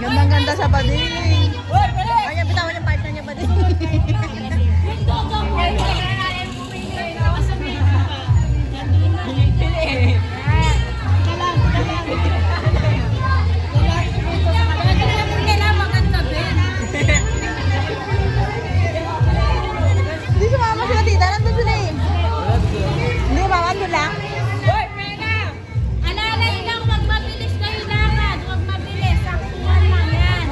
Gandang-ganda sa bading. Ay, bitawan yung partner niya bading. Hindi sumama sila tita. Nandun sila eh. Hindi, mama, andun lang. Alalay lang, huwag mabilis kayo lakad. Huwag mabilis. Saktuhan lang yan.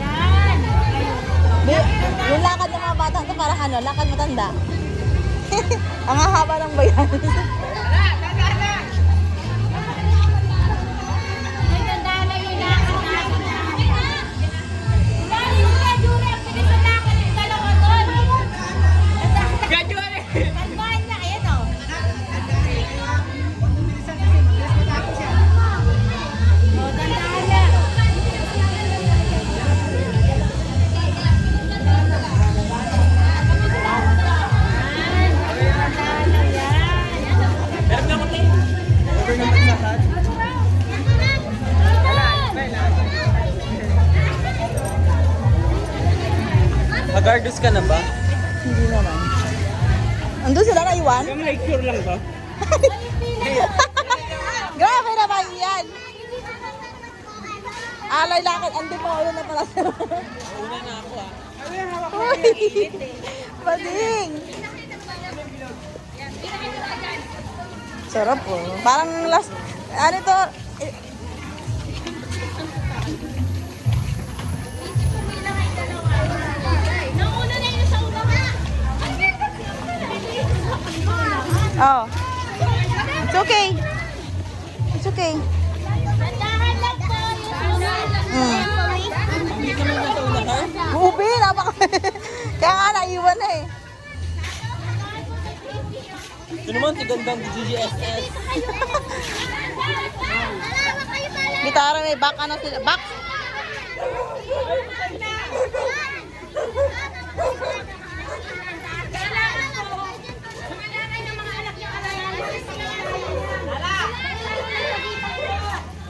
Yan. Yung lakad ng mga batang to parang ano, lakad matanda. Ang hahaba ng bayan. May ganda na yung lakad natin. Dali sila, Jure. Ang bilis ang lakad yung dalawa doon. Tandaan niya, ayan o. O, tandaan niya. Tandaan lang yan. Mag-argus ka na ba? Hindi naman. Andun sila na iwan? Yung like sure lang ba? Grabe naman yan. Alay lakad. Andun pa ulo na pala sila. Una na ako ah. Uy! Bading! Sarap po. Parang last... Ano to? Nauna na yun sa ulo. Oh. It's okay. It's okay. Tandaan lang po yung Hindi ka naman sa unahan? Ubi, napaka... Kaya nga naiwan na eh. Ito naman si gandang GGSS. Gitara may back ano sila. Back!